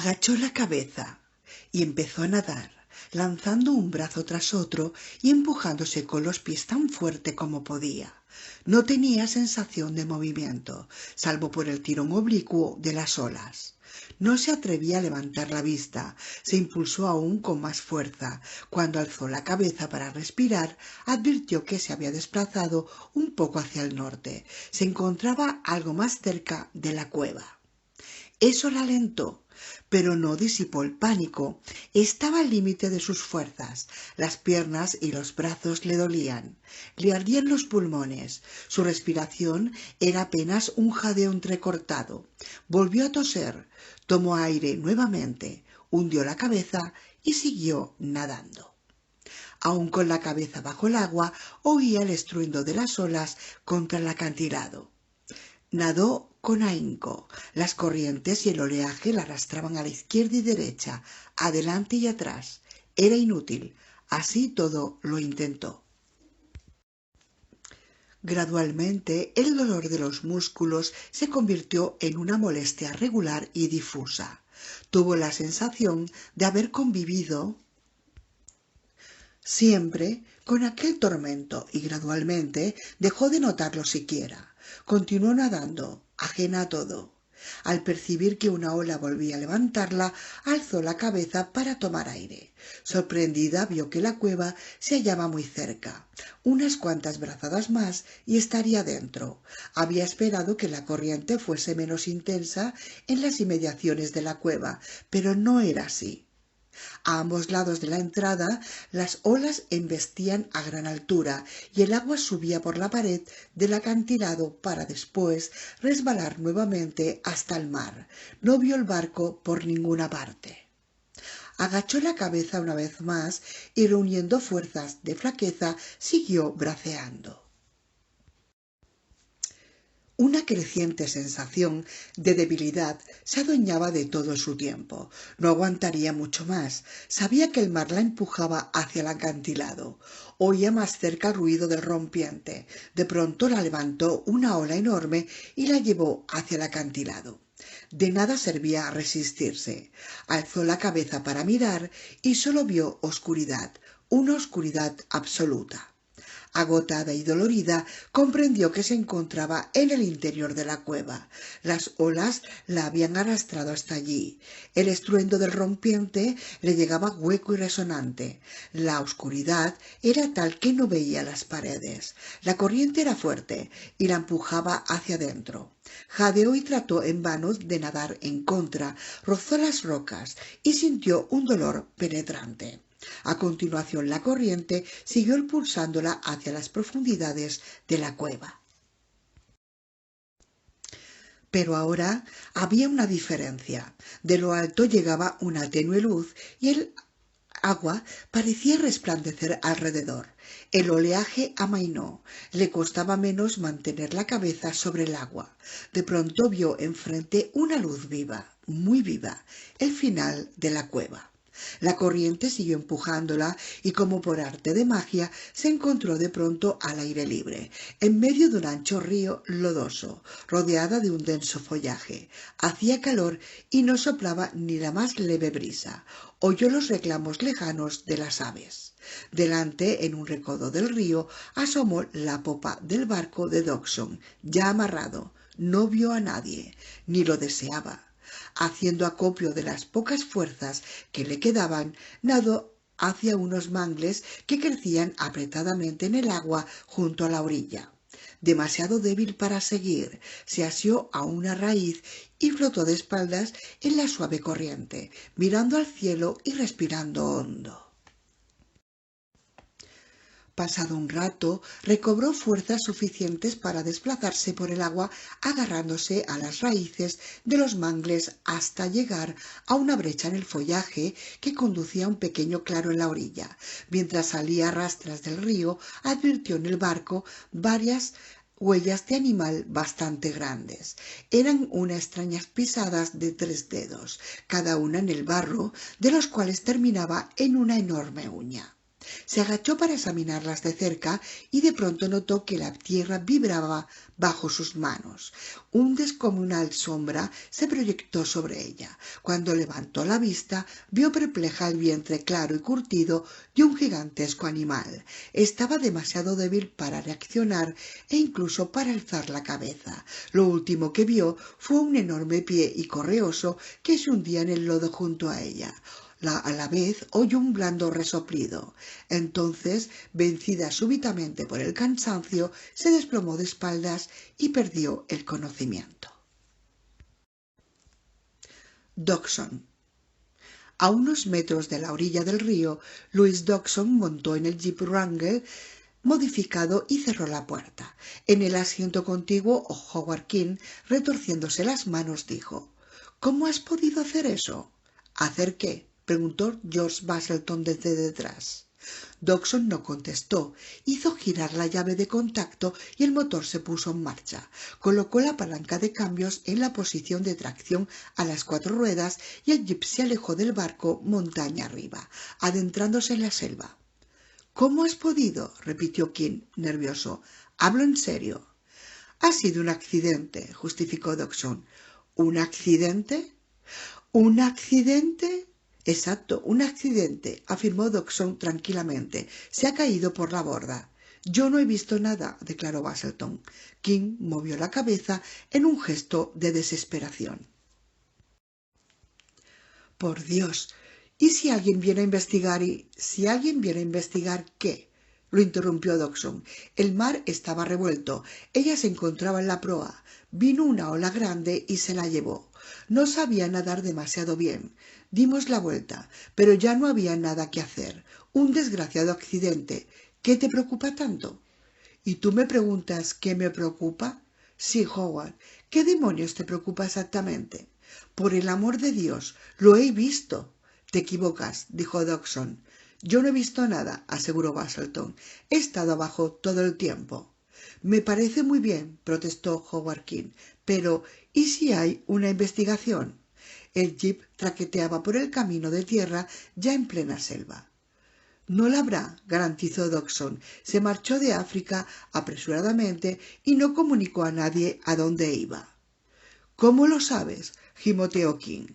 Agachó la cabeza y empezó a nadar, lanzando un brazo tras otro y empujándose con los pies tan fuerte como podía. No tenía sensación de movimiento, salvo por el tirón oblicuo de las olas. No se atrevía a levantar la vista, se impulsó aún con más fuerza. Cuando alzó la cabeza para respirar, advirtió que se había desplazado un poco hacia el norte. Se encontraba algo más cerca de la cueva. Eso la alentó, pero no disipó el pánico. Estaba al límite de sus fuerzas. Las piernas y los brazos le dolían. Le ardían los pulmones. Su respiración era apenas un jadeo entrecortado. Volvió a toser. Tomó aire nuevamente. Hundió la cabeza y siguió nadando. Aún con la cabeza bajo el agua, oía el estruendo de las olas contra el acantilado. Nadó con ahínco. Las corrientes y el oleaje la arrastraban a la izquierda y derecha, adelante y atrás. Era inútil. Así todo lo intentó. Gradualmente, el dolor de los músculos se convirtió en una molestia regular y difusa. Tuvo la sensación de haber convivido siempre con aquel tormento y gradualmente dejó de notarlo siquiera. Continuó nadando, ajena a todo. Al percibir que una ola volvía a levantarla, alzó la cabeza para tomar aire. Sorprendida vio que la cueva se hallaba muy cerca. Unas cuantas brazadas más y estaría dentro. Había esperado que la corriente fuese menos intensa en las inmediaciones de la cueva, pero no era así. A ambos lados de la entrada las olas embestían a gran altura y el agua subía por la pared del acantilado para después resbalar nuevamente hasta el mar. No vio el barco por ninguna parte. Agachó la cabeza una vez más y reuniendo fuerzas de flaqueza siguió braceando. Una creciente sensación de debilidad se adueñaba de todo su tiempo. No aguantaría mucho más. Sabía que el mar la empujaba hacia el acantilado. Oía más cerca el ruido del rompiente. De pronto la levantó una ola enorme y la llevó hacia el acantilado. De nada servía resistirse. Alzó la cabeza para mirar y solo vio oscuridad, una oscuridad absoluta. Agotada y dolorida, comprendió que se encontraba en el interior de la cueva. Las olas la habían arrastrado hasta allí. El estruendo del rompiente le llegaba hueco y resonante. La oscuridad era tal que no veía las paredes. La corriente era fuerte y la empujaba hacia adentro. Jadeó y trató en vano de nadar en contra. Rozó las rocas y sintió un dolor penetrante. A continuación la corriente siguió impulsándola hacia las profundidades de la cueva. Pero ahora había una diferencia. De lo alto llegaba una tenue luz y el agua parecía resplandecer alrededor. El oleaje amainó. Le costaba menos mantener la cabeza sobre el agua. De pronto vio enfrente una luz viva, muy viva, el final de la cueva. La corriente siguió empujándola y como por arte de magia se encontró de pronto al aire libre, en medio de un ancho río lodoso, rodeada de un denso follaje. Hacía calor y no soplaba ni la más leve brisa. Oyó los reclamos lejanos de las aves. Delante, en un recodo del río, asomó la popa del barco de Dodgson, ya amarrado. No vio a nadie, ni lo deseaba. Haciendo acopio de las pocas fuerzas que le quedaban, nadó hacia unos mangles que crecían apretadamente en el agua junto a la orilla. Demasiado débil para seguir, se asió a una raíz y flotó de espaldas en la suave corriente, mirando al cielo y respirando hondo. Pasado un rato, recobró fuerzas suficientes para desplazarse por el agua agarrándose a las raíces de los mangles hasta llegar a una brecha en el follaje que conducía a un pequeño claro en la orilla. Mientras salía a rastras del río, advirtió en el barco varias huellas de animal bastante grandes. Eran unas extrañas pisadas de 3 dedos, cada una en el barro, de los cuales terminaba en una enorme uña. Se agachó para examinarlas de cerca y de pronto notó que la tierra vibraba bajo sus manos. Un descomunal sombra se proyectó sobre ella. Cuando levantó la vista, vio perpleja el vientre claro y curtido de un gigantesco animal. Estaba demasiado débil para reaccionar e incluso para alzar la cabeza. Lo último que vio fue un enorme pie y correoso que se hundía en el lodo junto a ella. A la vez oyó un blando resoplido. Entonces, vencida súbitamente por el cansancio, se desplomó de espaldas y perdió el conocimiento. Dodgson. A unos metros de la orilla del río, Louis Dodgson montó en el Jeep Wrangler modificado y cerró la puerta. En el asiento contiguo, Howard King, retorciéndose las manos, dijo: «¿Cómo has podido hacer eso?» «¿Hacer qué?», preguntó George Baselton desde detrás. Dodgson no contestó. Hizo girar la llave de contacto y el motor se puso en marcha. Colocó la palanca de cambios en la posición de tracción a las 4 ruedas y el jeep se alejó del barco montaña arriba, adentrándose en la selva. «¿Cómo has podido?», repitió King, nervioso. «Hablo en serio». «Ha sido un accidente», justificó Dodgson. «¿Un accidente? ¿Un accidente?» «Exacto, un accidente», afirmó Dodgson tranquilamente. «Se ha caído por la borda». «Yo no he visto nada», declaró Baselton. King movió la cabeza en un gesto de desesperación. «Por Dios, ¿y si alguien viene a investigar ¿Si alguien viene a investigar qué?», lo interrumpió Dodgson. El mar estaba revuelto. Ella se encontraba en la proa. Vino una ola grande y se la llevó. No sabía nadar demasiado bien. Dimos la vuelta, pero ya no había nada que hacer. Un desgraciado accidente. ¿Qué te preocupa tanto?» «¿Y tú me preguntas qué me preocupa?» «Sí, Howard. ¿Qué demonios te preocupa exactamente?» «Por el amor de Dios, lo he visto». «Te equivocas», dijo Dodgson. «Yo no he visto nada», aseguró Baselton. «He estado abajo todo el tiempo». «Me parece muy bien», protestó Howard King, «pero ¿y si hay una investigación?» El jeep traqueteaba por el camino de tierra ya en plena selva. «No la habrá», garantizó Dodgson. «Se marchó de África apresuradamente y no comunicó a nadie a dónde iba». «¿Cómo lo sabes?», gimoteó King.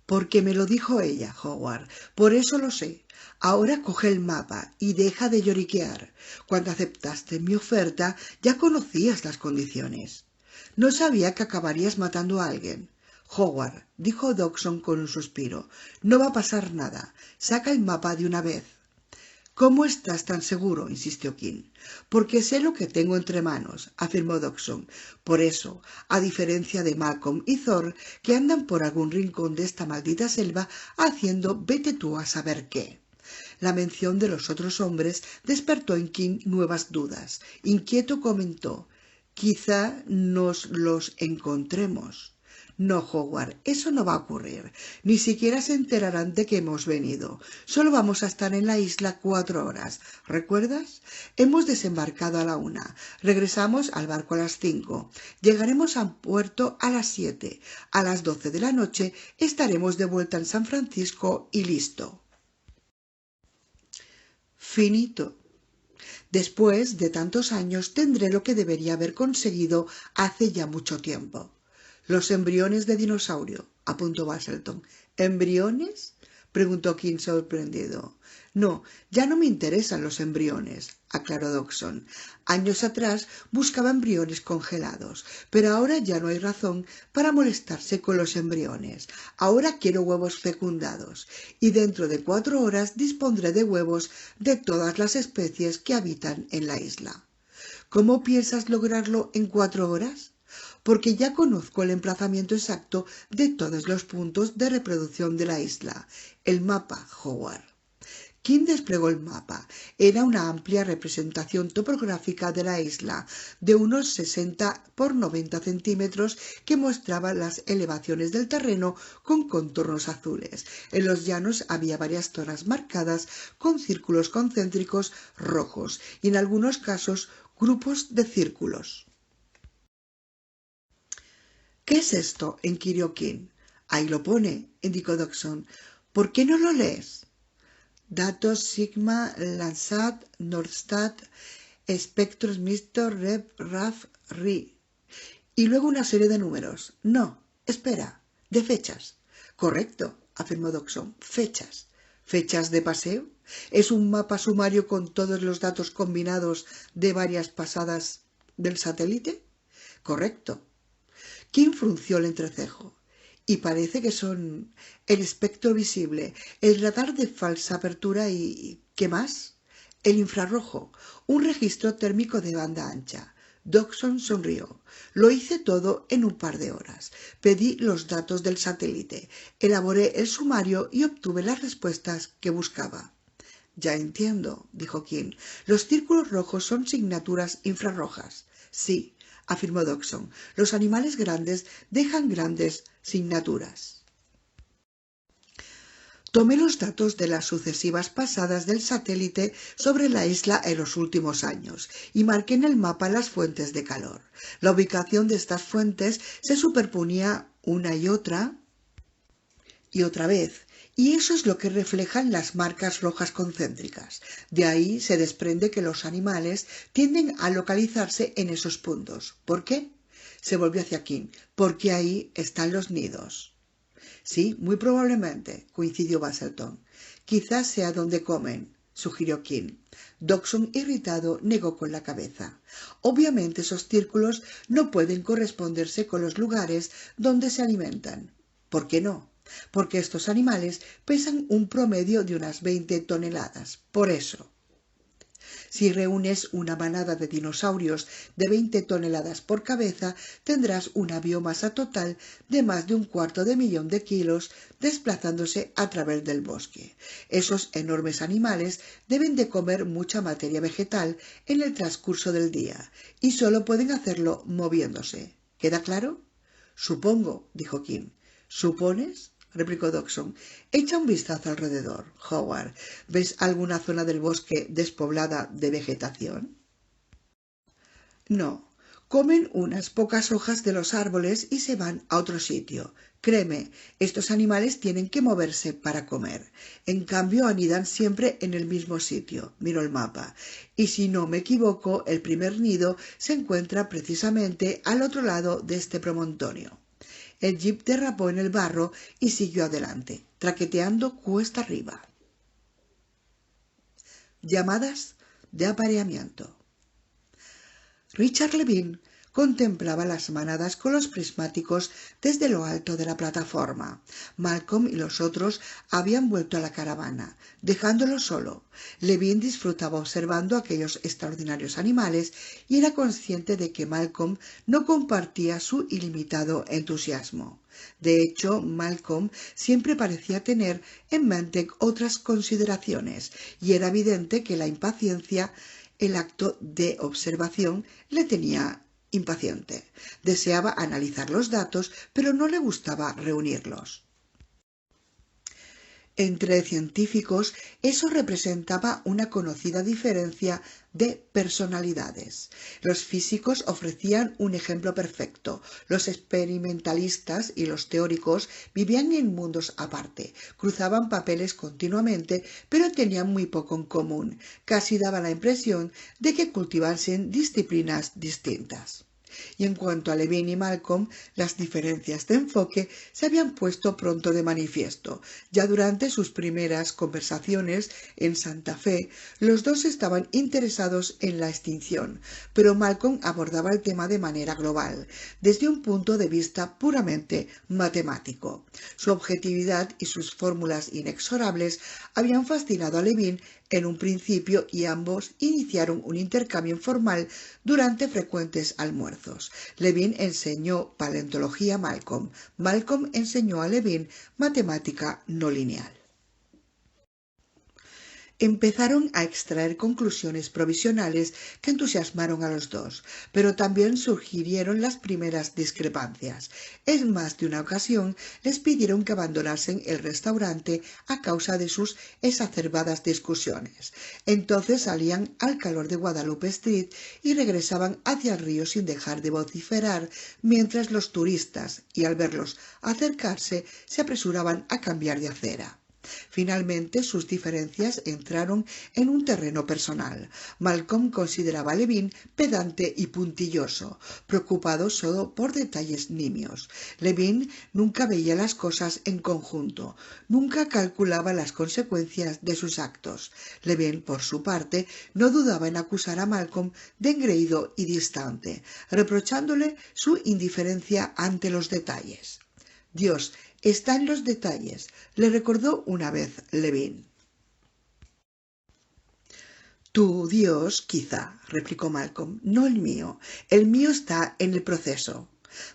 «Porque me lo dijo ella, Howard. Por eso lo sé. Ahora coge el mapa y deja de lloriquear. Cuando aceptaste mi oferta ya conocías las condiciones. No sabía que acabarías matando a alguien». «Howard», dijo Dodgson con un suspiro, «no va a pasar nada. Saca el mapa de una vez». «¿Cómo estás tan seguro?», insistió King. «Porque sé lo que tengo entre manos», afirmó Dodgson. «Por eso, a diferencia de Malcolm y Thor, que andan por algún rincón de esta maldita selva haciendo vete tú a saber qué». La mención de los otros hombres despertó en King nuevas dudas. Inquieto comentó: «Quizá nos los encontremos». «No, Howard, eso no va a ocurrir. Ni siquiera se enterarán de que hemos venido. Solo vamos a estar en la isla 4 horas. ¿Recuerdas? Hemos desembarcado a la 1. Regresamos al barco a las 5. Llegaremos a puerto a las 7. A las 12 de la noche estaremos de vuelta en San Francisco y listo». Finito. Después de tantos años tendré lo que debería haber conseguido hace ya mucho tiempo. «Los embriones de dinosaurio», apuntó Baselton. «¿Embriones?», preguntó King sorprendido. «No, ya no me interesan los embriones», aclaró Dodgson. «Años atrás buscaba embriones congelados, pero ahora ya no hay razón para molestarse con los embriones. Ahora quiero huevos fecundados, y dentro de 4 horas dispondré de huevos de todas las especies que habitan en la isla». «¿Cómo piensas lograrlo en 4 horas?» «Porque ya conozco el emplazamiento exacto de todos los puntos de reproducción de la isla. El mapa, Howard». King desplegó el mapa. Era una amplia representación topográfica de la isla, de unos 60 por 90 centímetros, que mostraba las elevaciones del terreno con contornos azules. En los llanos había varias zonas marcadas con círculos concéntricos rojos y en algunos casos grupos de círculos. «¿Qué es esto?», inquirió King. «Ahí lo pone», indicó Dodgson. «¿Por qué no lo lees?». datos Sigma, Landsat, Nordstat, espectros mixtos, Rep, RAF, RI. Y luego una serie de números. No, espera, de fechas. Correcto, afirmó Dodgson. Fechas. ¿Fechas de paseo? ¿Es un mapa sumario con todos los datos combinados de varias pasadas del satélite? Correcto. Kim frunció el entrecejo. Y parece que son el espectro visible, el radar de falsa apertura y... ¿qué más? El infrarrojo, un registro térmico de banda ancha. Dodgson sonrió. Lo hice todo en un par de horas. Pedí los datos del satélite, elaboré el sumario y obtuve las respuestas que buscaba. Ya entiendo, dijo Kim. Los círculos rojos son signaturas infrarrojas. Sí, afirmó Dodgson. Los animales grandes dejan grandes signaturas. Tomé los datos de las sucesivas pasadas del satélite sobre la isla en los últimos años y marqué en el mapa las fuentes de calor. La ubicación de estas fuentes se superponía una y otra vez, y eso es lo que reflejan las marcas rojas concéntricas. De ahí se desprende que los animales tienden a localizarse en esos puntos. ¿Por qué? Se volvió hacia Kim. Porque ahí están los nidos. Sí, muy probablemente, coincidió Basselton. Quizás sea donde comen, sugirió Kim. Dodgson, irritado, negó con la cabeza. Obviamente esos círculos no pueden corresponderse con los lugares donde se alimentan. ¿Por qué no? Porque estos animales pesan un promedio de unas 20 toneladas. Por eso. Si reúnes una manada de dinosaurios de 20 toneladas por cabeza, tendrás una biomasa total de más de 250 000 de kilos desplazándose a través del bosque. Esos enormes animales deben de comer mucha materia vegetal en el transcurso del día, y solo pueden hacerlo moviéndose. ¿Queda claro? Supongo, dijo Kim. ¿Supones? Replicó Dodgson. Echa un vistazo alrededor, Howard. ¿Ves alguna zona del bosque despoblada de vegetación? No. Comen unas pocas hojas de los árboles y se van a otro sitio. Créeme, estos animales tienen que moverse para comer. En cambio, anidan siempre en el mismo sitio. Miro el mapa. Y si no me equivoco, el primer nido se encuentra precisamente al otro lado de este promontorio. El jeep derrapó en el barro y siguió adelante, traqueteando cuesta arriba. Llamadas de apareamiento. Richard Levine contemplaba las manadas con los prismáticos desde lo alto de la plataforma. Malcolm y los otros habían vuelto a la caravana, dejándolo solo. Levine disfrutaba observando aquellos extraordinarios animales y era consciente de que Malcolm no compartía su ilimitado entusiasmo. De hecho, Malcolm siempre parecía tener en mente otras consideraciones, y era evidente que la impaciencia, el acto de observación, le tenía impaciente. Deseaba analizar los datos, pero no le gustaba reunirlos. Entre científicos, eso representaba una conocida diferencia de personalidades. Los físicos ofrecían un ejemplo perfecto. Los experimentalistas y los teóricos vivían en mundos aparte, cruzaban papeles continuamente, pero tenían muy poco en común. Casi daba la impresión de que cultivasen disciplinas distintas. Y en cuanto a Levine y Malcolm, las diferencias de enfoque se habían puesto pronto de manifiesto. Ya durante sus primeras conversaciones en Santa Fe, los dos estaban interesados en la extinción, pero Malcolm abordaba el tema de manera global, desde un punto de vista puramente matemático. Su objetividad y sus fórmulas inexorables habían fascinado a Levine en un principio, y ambos iniciaron un intercambio informal durante frecuentes almuerzos. Levine enseñó paleontología a Malcolm. Malcolm enseñó a Levine matemática no lineal. Empezaron a extraer conclusiones provisionales que entusiasmaron a los dos, pero también surgieron las primeras discrepancias. En más de una ocasión les pidieron que abandonasen el restaurante a causa de sus exacerbadas discusiones. Entonces salían al calor de Guadalupe Street y regresaban hacia el río sin dejar de vociferar, mientras los turistas, y al verlos acercarse, se apresuraban a cambiar de acera. Finalmente, sus diferencias entraron en un terreno personal. Malcolm consideraba a Levin pedante y puntilloso, preocupado solo por detalles nimios. Levin nunca veía las cosas en conjunto, nunca calculaba las consecuencias de sus actos. Levin, por su parte, no dudaba en acusar a Malcolm de engreído y distante, reprochándole su indiferencia ante los detalles. Dios está en los detalles, le recordó una vez Levin. Tu Dios, quizá, replicó Malcolm, no el mío. El mío está en el proceso.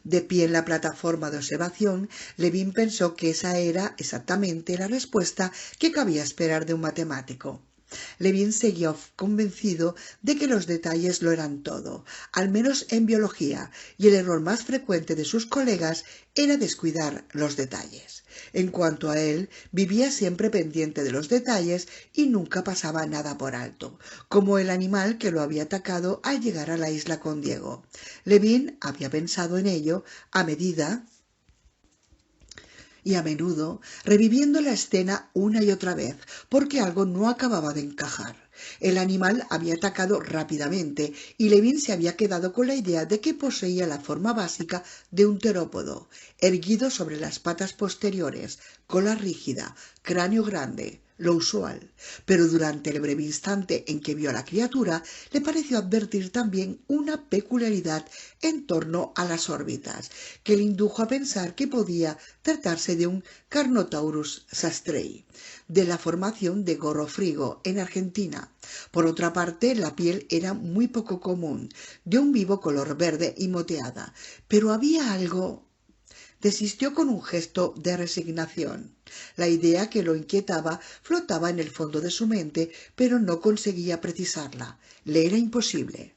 De pie en la plataforma de observación, Levin pensó que esa era exactamente la respuesta que cabía esperar de un matemático. Levin seguía convencido de que los detalles lo eran todo, al menos en biología, y el error más frecuente de sus colegas era descuidar los detalles. En cuanto a él, vivía siempre pendiente de los detalles y nunca pasaba nada por alto, como el animal que lo había atacado al llegar a la isla con Diego. Levin había pensado en ello a medida y a menudo reviviendo la escena una y otra vez, porque algo no acababa de encajar. El animal había atacado rápidamente y Levin se había quedado con la idea de que poseía la forma básica de un terópodo, erguido sobre las patas posteriores, cola rígida, cráneo grande, lo usual, pero durante el breve instante en que vio a la criatura, le pareció advertir también una peculiaridad en torno a las órbitas, que le indujo a pensar que podía tratarse de un Carnotaurus sastrei, de la formación de Gorrofrigo, en Argentina. Por otra parte, la piel era muy poco común, de un vivo color verde y moteada, pero había algo. Desistió con un gesto de resignación. La idea que lo inquietaba flotaba en el fondo de su mente, pero no conseguía precisarla. Le era imposible.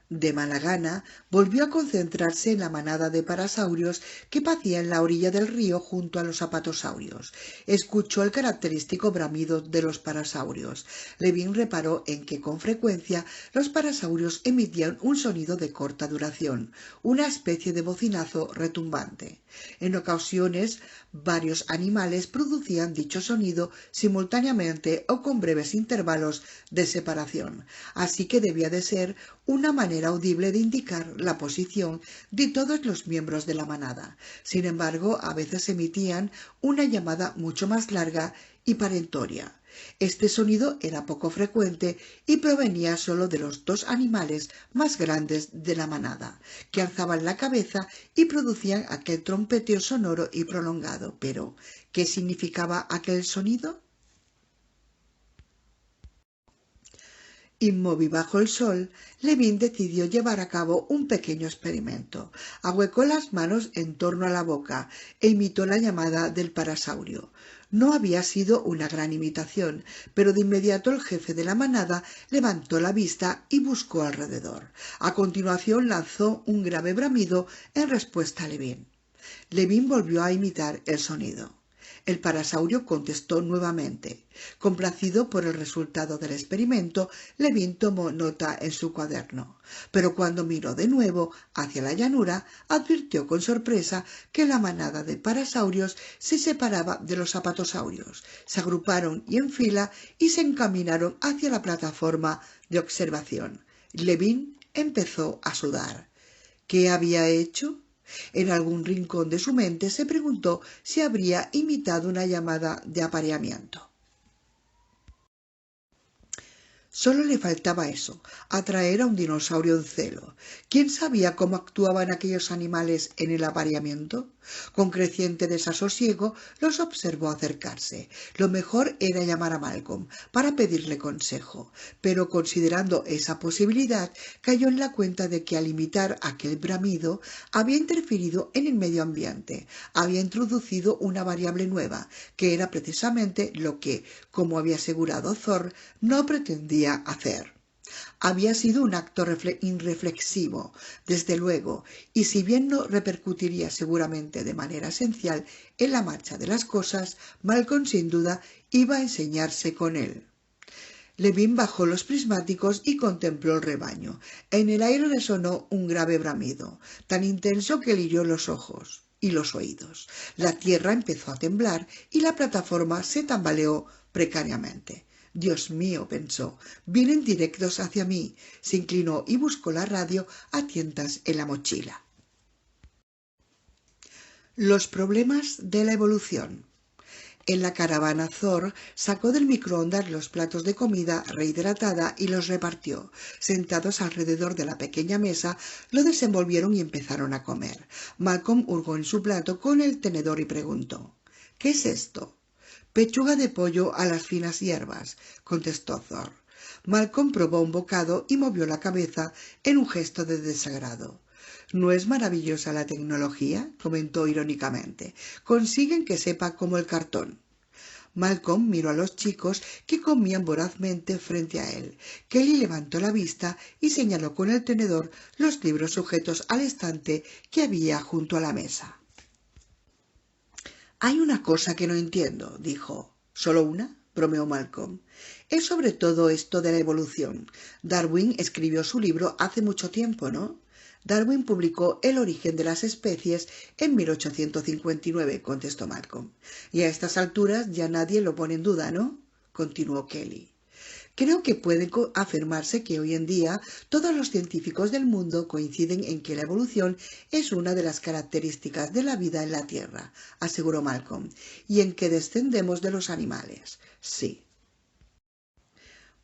De mala gana, volvió a concentrarse en la manada de parasaurios que pacía en la orilla del río junto a los apatosaurios. Escuchó el característico bramido de los parasaurios. Levin reparó en que con frecuencia los parasaurios emitían un sonido de corta duración, una especie de bocinazo retumbante. En ocasiones, varios animales producían dicho sonido simultáneamente o con breves intervalos de separación, así que debía de ser una manera audible de indicar la posición de todos los miembros de la manada. Sin embargo, a veces emitían una llamada mucho más larga y perentoria. Este sonido era poco frecuente y provenía solo de los dos animales más grandes de la manada, que alzaban la cabeza y producían aquel trompeteo sonoro y prolongado. Pero, ¿qué significaba aquel sonido? Inmóvil bajo el sol, Levin decidió llevar a cabo un pequeño experimento. Ahuecó las manos en torno a la boca e imitó la llamada del parasaurio. No había sido una gran imitación, pero de inmediato el jefe de la manada levantó la vista y buscó alrededor. A continuación lanzó un grave bramido en respuesta a Levin. Levin volvió a imitar el sonido. El parasaurio contestó nuevamente. Complacido por el resultado del experimento, Levin tomó nota en su cuaderno. Pero cuando miró de nuevo hacia la llanura, advirtió con sorpresa que la manada de parasaurios se separaba de los apatosaurios. Se agruparon y en fila y se encaminaron hacia la plataforma de observación. Levin empezó a sudar. ¿Qué había hecho? En algún rincón de su mente se preguntó si habría imitado una llamada de apareamiento. Solo le faltaba eso, atraer a un dinosaurio en celo. ¿Quién sabía cómo actuaban aquellos animales en el apareamiento? Con creciente desasosiego los observó acercarse. Lo mejor era llamar a Malcolm para pedirle consejo, pero considerando esa posibilidad, cayó en la cuenta de que al imitar aquel bramido había interferido en el medio ambiente, había introducido una variable nueva, que era precisamente lo que, como había asegurado Thor, no pretendía hacer. Había sido un acto irreflexivo, desde luego, y si bien no repercutiría seguramente de manera esencial en la marcha de las cosas, Malcolm sin duda iba a enseñarse con él. Levin bajó los prismáticos y contempló el rebaño. En el aire resonó un grave bramido, tan intenso que le hirió los ojos. y los oídos. La tierra empezó a temblar y la plataforma se tambaleó precariamente. Dios mío, pensó, vienen directos hacia mí. Se inclinó y buscó la radio a tientas en la mochila. Los problemas de la evolución. En la caravana Thor sacó del microondas los platos de comida rehidratada y los repartió. Sentados alrededor de la pequeña mesa, lo desenvolvieron y empezaron a comer. Malcolm hurgó en su plato con el tenedor y preguntó: «¿Qué es esto?» «Pechuga de pollo a las finas hierbas», contestó Thor. Malcolm probó un bocado y movió la cabeza en un gesto de desagrado. «¿No es maravillosa la tecnología?», comentó irónicamente. «Consiguen que sepa como el cartón». Malcolm miró a los chicos que comían vorazmente frente a él. Kelly levantó la vista y señaló con el tenedor los libros sujetos al estante que había junto a la mesa. «Hay una cosa que no entiendo», dijo. «¿Solo una?», bromeó Malcolm. «Es sobre todo esto de la evolución. Darwin escribió su libro hace mucho tiempo, ¿no?» «Darwin publicó El origen de las especies en 1859, contestó Malcolm. «Y a estas alturas ya nadie lo pone en duda, ¿no?», continuó Kelly. «Creo que puede afirmarse que hoy en día todos los científicos del mundo coinciden en que la evolución es una de las características de la vida en la Tierra», aseguró Malcolm, «y en que descendemos de los animales». «Sí».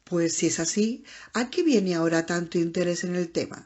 «Pues si es así, ¿a qué viene ahora tanto interés en el tema?».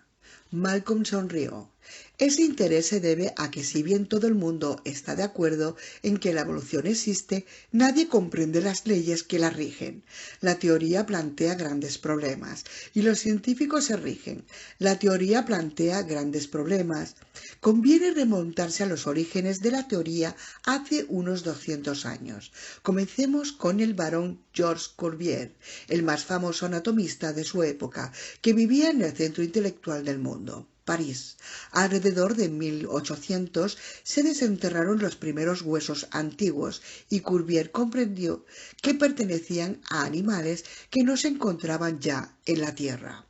Malcolm sonrió. Ese interés se debe a que, si bien todo el mundo está de acuerdo en que la evolución existe, nadie comprende las leyes que la rigen. La teoría plantea grandes problemas y los científicos se rigen. La teoría plantea grandes problemas. Conviene remontarse a los orígenes de la teoría hace unos 200 años. Comencemos con el barón Georges Cuvier, el más famoso anatomista de su época, que vivía en el centro intelectual del mundo, París. Alrededor de 1800 se desenterraron los primeros huesos antiguos y Cuvier comprendió que pertenecían a animales que no se encontraban ya en la Tierra.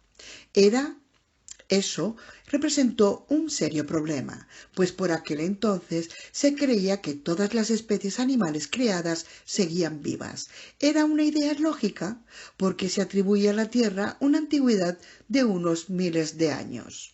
Eso representó un serio problema, pues por aquel entonces se creía que todas las especies animales creadas seguían vivas. Era una idea lógica, porque se atribuía a la Tierra una antigüedad de unos miles de años.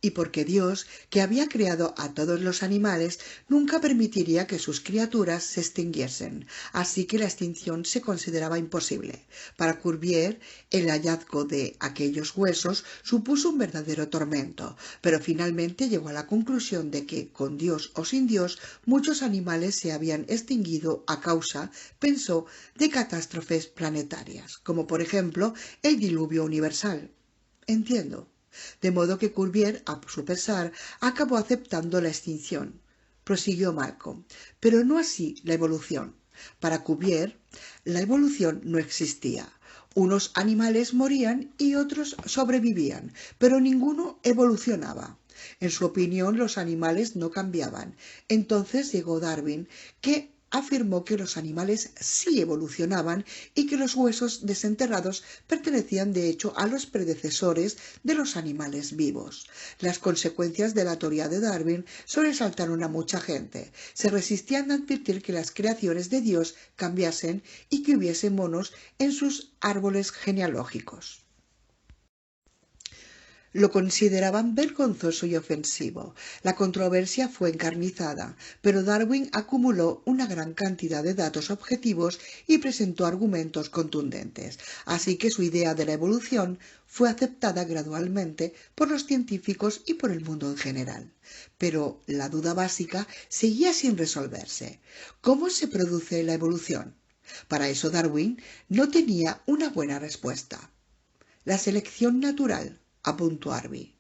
Y porque Dios, que había creado a todos los animales, nunca permitiría que sus criaturas se extinguiesen, así que la extinción se consideraba imposible. Para Cuvier, el hallazgo de aquellos huesos supuso un verdadero tormento, pero finalmente llegó a la conclusión de que, con Dios o sin Dios, muchos animales se habían extinguido a causa, pensó, de catástrofes planetarias, como por ejemplo el diluvio universal. «Entiendo». De modo que Cuvier, a su pesar, acabó aceptando la extinción, prosiguió Malcolm, pero no así la evolución. Para Cuvier, la evolución no existía. Unos animales morían y otros sobrevivían, pero ninguno evolucionaba. En su opinión, los animales no cambiaban. Entonces llegó Darwin, que afirmó que los animales sí evolucionaban y que los huesos desenterrados pertenecían de hecho a los predecesores de los animales vivos. Las consecuencias de la teoría de Darwin sobresaltaron a mucha gente. Se resistían a admitir que las creaciones de Dios cambiasen y que hubiese monos en sus árboles genealógicos. Lo consideraban vergonzoso y ofensivo. La controversia fue encarnizada, pero Darwin acumuló una gran cantidad de datos objetivos y presentó argumentos contundentes, así que su idea de la evolución fue aceptada gradualmente por los científicos y por el mundo en general. Pero la duda básica seguía sin resolverse. ¿Cómo se produce la evolución? Para eso Darwin no tenía una buena respuesta. La selección natural, apuntó Harvey.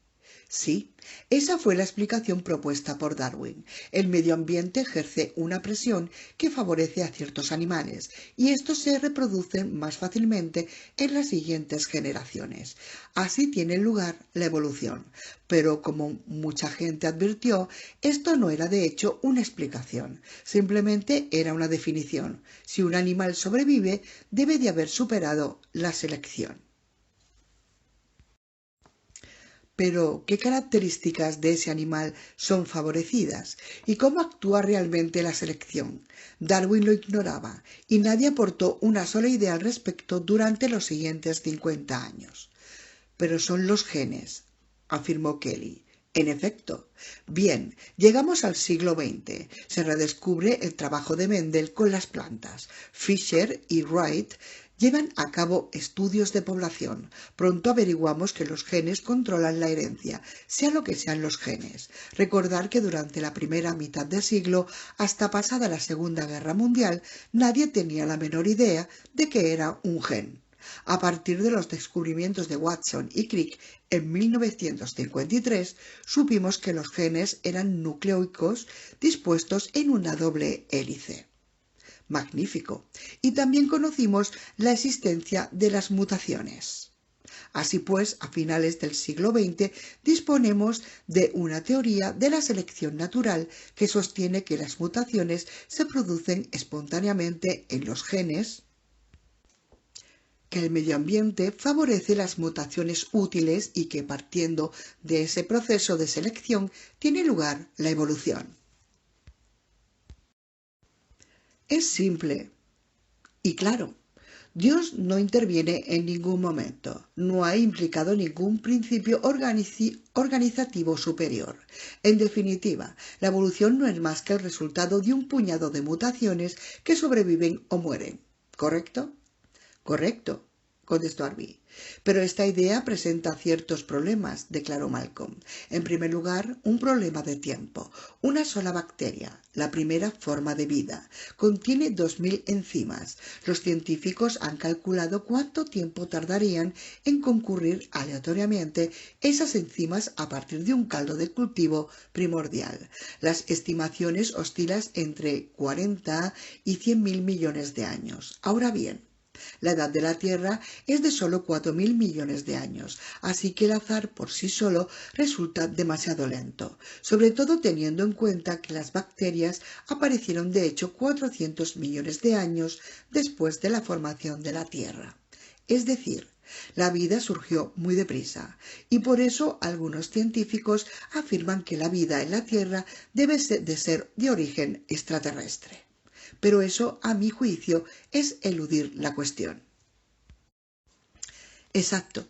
Sí, esa fue la explicación propuesta por Darwin. El medio ambiente ejerce una presión que favorece a ciertos animales y estos se reproducen más fácilmente en las siguientes generaciones. Así tiene lugar la evolución. Pero como mucha gente advirtió, esto no era de hecho una explicación, simplemente era una definición. Si un animal sobrevive, debe de haber superado la selección. Pero, ¿qué características de ese animal son favorecidas? ¿Y cómo actúa realmente la selección? Darwin lo ignoraba y nadie aportó una sola idea al respecto durante los siguientes 50 años. Pero son los genes, afirmó Kelly. En efecto. Bien, llegamos al siglo XX. Se redescubre el trabajo de Mendel con las plantas. Fisher y Wright llevan a cabo estudios de población. Pronto averiguamos que los genes controlan la herencia, sea lo que sean los genes. Recordar que durante la primera mitad del siglo, hasta pasada la Segunda Guerra Mundial, nadie tenía la menor idea de qué era un gen. A partir de los descubrimientos de Watson y Crick en 1953, supimos que los genes eran nucleoicos dispuestos en una doble hélice. Magnífico. Y también conocimos la existencia de las mutaciones. Así pues, a finales del siglo XX disponemos de una teoría de la selección natural que sostiene que las mutaciones se producen espontáneamente en los genes, que el medio ambiente favorece las mutaciones útiles y que partiendo de ese proceso de selección tiene lugar la evolución. Es simple y claro. Dios no interviene en ningún momento, no ha implicado ningún principio organizativo superior. En definitiva, la evolución no es más que el resultado de un puñado de mutaciones que sobreviven o mueren. ¿Correcto? Correcto, contestó Arby. Pero esta idea presenta ciertos problemas, declaró Malcolm. En primer lugar, un problema de tiempo. Una sola bacteria, la primera forma de vida, contiene 2000 enzimas. Los científicos han calculado cuánto tiempo tardarían en concurrir aleatoriamente esas enzimas a partir de un caldo de cultivo primordial. Las estimaciones oscilan entre 40 y 100.000 millones de años. Ahora bien, la edad de la Tierra es de solo 4.000 millones de años, así que el azar por sí solo resulta demasiado lento, sobre todo teniendo en cuenta que las bacterias aparecieron de hecho 400 millones de años después de la formación de la Tierra. Es decir, la vida surgió muy deprisa, y por eso algunos científicos afirman que la vida en la Tierra debe de ser de origen extraterrestre. Pero eso, a mi juicio, es eludir la cuestión. Exacto.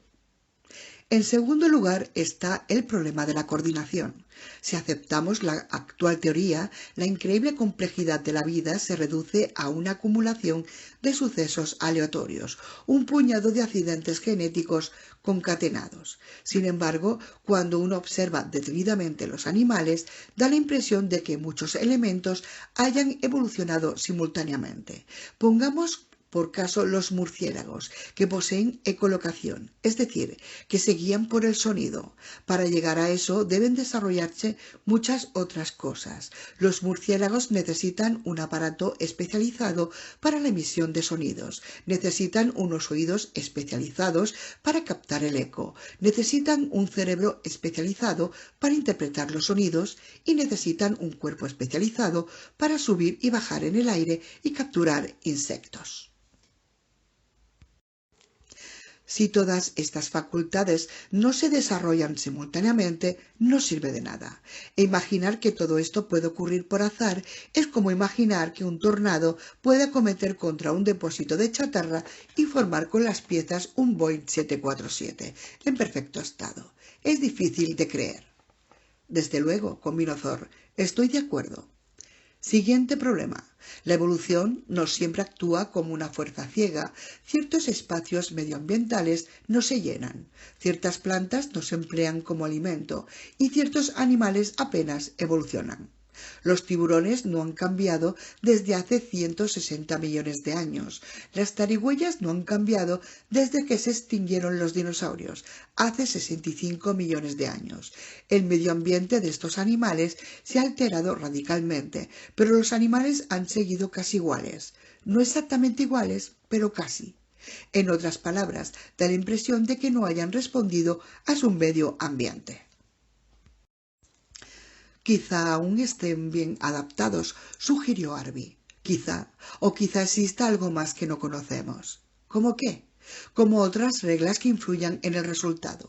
En segundo lugar está el problema de la coordinación. Si aceptamos la actual teoría, la increíble complejidad de la vida se reduce a una acumulación de sucesos aleatorios, un puñado de accidentes genéticos concatenados. Sin embargo, cuando uno observa detenidamente los animales, da la impresión de que muchos elementos hayan evolucionado simultáneamente. Pongamos por caso los murciélagos, que poseen ecolocación, es decir, que se guían por el sonido. Para llegar a eso deben desarrollarse muchas otras cosas. Los murciélagos necesitan un aparato especializado para la emisión de sonidos, necesitan unos oídos especializados para captar el eco, necesitan un cerebro especializado para interpretar los sonidos y necesitan un cuerpo especializado para subir y bajar en el aire y capturar insectos. Si todas estas facultades no se desarrollan simultáneamente, no sirve de nada. E imaginar que todo esto puede ocurrir por azar es como imaginar que un tornado puede acometer contra un depósito de chatarra y formar con las piezas un Boeing 747 en perfecto estado. Es difícil de creer. Desde luego, convino Thor, estoy de acuerdo. Siguiente problema. La evolución no siempre actúa como una fuerza ciega. Ciertos espacios medioambientales no se llenan, ciertas plantas no se emplean como alimento y ciertos animales apenas evolucionan. Los tiburones no han cambiado desde hace 160 millones de años. Las zarigüeyas no han cambiado desde que se extinguieron los dinosaurios, hace 65 millones de años. El medio ambiente de estos animales se ha alterado radicalmente, pero los animales han seguido casi iguales. No exactamente iguales, pero casi. En otras palabras, da la impresión de que no hayan respondido a su medio ambiente. Quizá aún estén bien adaptados, sugirió Arby. Quizá, o quizá exista algo más que no conocemos. ¿Cómo qué? Como otras reglas que influyan en el resultado.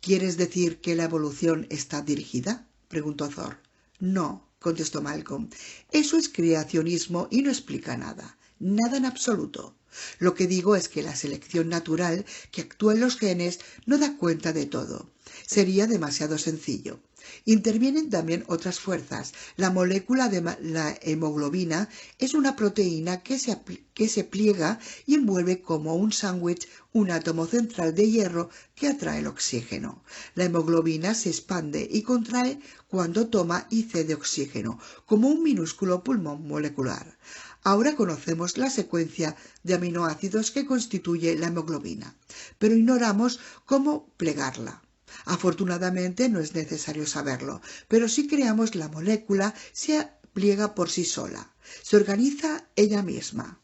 ¿Quieres decir que la evolución está dirigida?, preguntó Thor. No, contestó Malcolm. Eso es creacionismo y no explica nada. Nada en absoluto. Lo que digo es que la selección natural que actúa en los genes no da cuenta de todo. Sería demasiado sencillo. Intervienen también otras fuerzas. La molécula de la hemoglobina es una proteína que se pliega y envuelve como un sándwich un átomo central de hierro que atrae el oxígeno. La hemoglobina se expande y contrae cuando toma y cede oxígeno, como un minúsculo pulmón molecular. Ahora conocemos la secuencia de aminoácidos que constituye la hemoglobina, pero ignoramos cómo plegarla. Afortunadamente no es necesario saberlo, pero si creamos la molécula se pliega por sí sola, se organiza ella misma.